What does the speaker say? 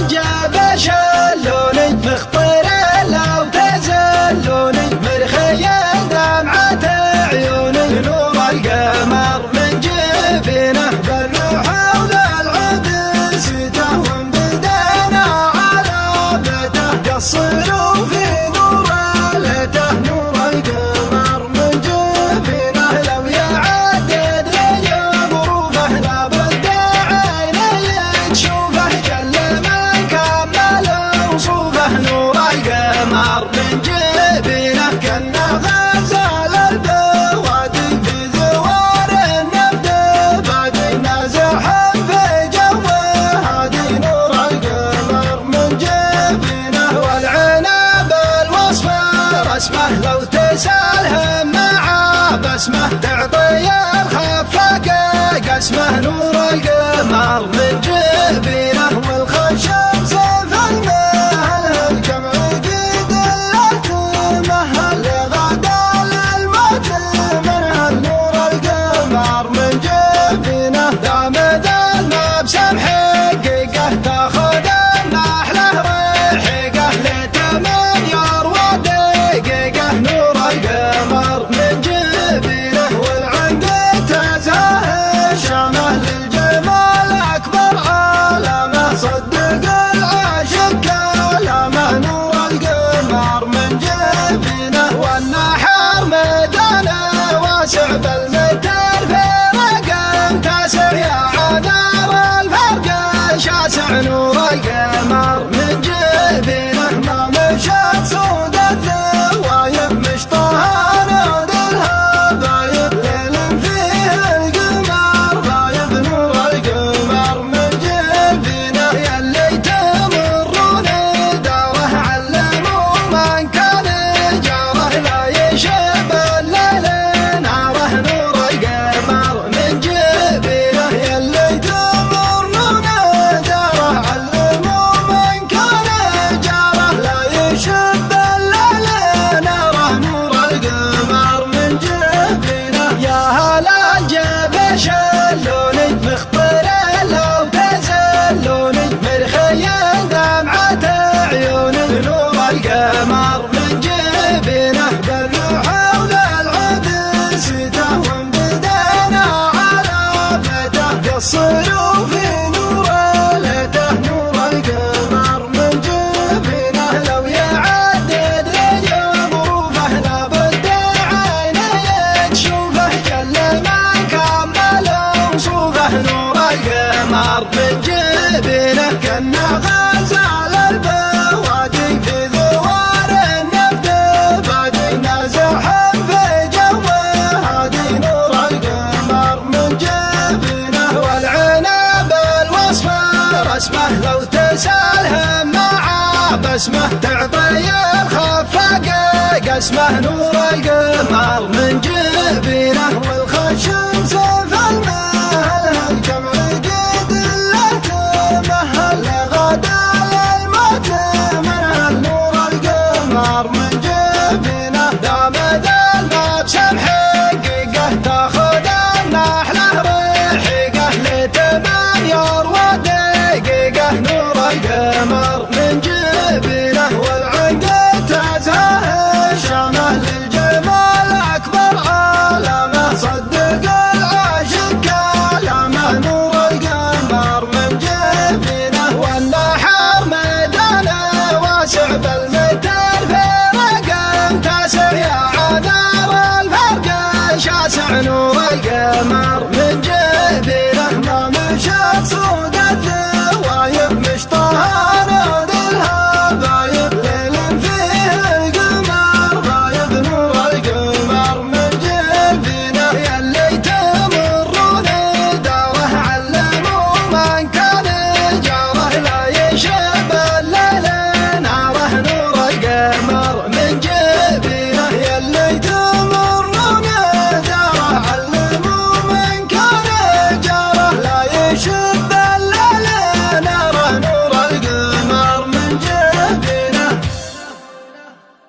الجبل شلوني مخطر لو تزلوني مرخي دمعة عيوني نور القمر من جبينه بالروح وللعود ستهون بدنا على بيته قصروا في نور ليته نور القمر من جبينه لو يعدد لي ظروفه لا بد عيني تشوفه جل من كمل وصوفه نور القمر من جبينه كأنه غزال البوادي في ذوار النبض بادي نازح في جوه هادي نور القمر من جبينه والعنب الوصف رسمه لو تسألهم مع بسمه تعطي الخفاق قسمه نور القمر من جبينه والخشب سيف المهل الجمع قيد لا تمهل لغدا للموت منها نور القمر من جبينه دامد المبسم حقيقه تاخذ النحله رحيقه لتمنير ودقيقه نور القمر من جبينه والعند تزاهر شامه للجمال اكبر علامه صدق العاشق كلامه نور القمر من جبينه والنحر ميدانه واسع بالمتر فرق تاسع يا عذار الفرق شاسع نور القمر من جبينه ما مشت سود الذوايب مشطها نودلها بايب ليل فيه القمر غايب نور القمر من جبينه يلي تمرون داره علموا من كان جاره لا يشب الليل ناره نور القمر من جبينه يلي تمرون داره علموا من كان جاره لا يشب الليل ناره نور القمر من جبينه يا هلا الجبل شلوني مخطر لو تزلوني مرخي دمعة عيوني نور القمر من جبينه بالروح وللعود ستهون بدنا على بيته قصروا في نور ليته نور القمر من جبينه لو يعدد لي ظروفه لا بد عيني تشوفه جل من كمل وصوفه نور القمر من جبينه كأنه غزال البوادي في ذوار النبض بادي نازح في جوه هادي نور القمر من جبينه والعنب الوصف رسمه لو تسألهم مع بسمه تعطي الخفاق قسمه نور القمر من جبينه والخشب سيف المهل الجمع قيد لا تمهل لغدا للموت منها نور القمر من جبينه دامد المبسم حقيقه تاخذ النحله رحيقه لتمنير ودقيقه نور القمر من جبينه والعند تزاهر شامه للجمال اكبر علامه صدق العاشق كلامه نور القمر من جبينه والنحر ميدانه واسع بالمتر فرق تاسع يا عذار الفرق شاسع نور القمر من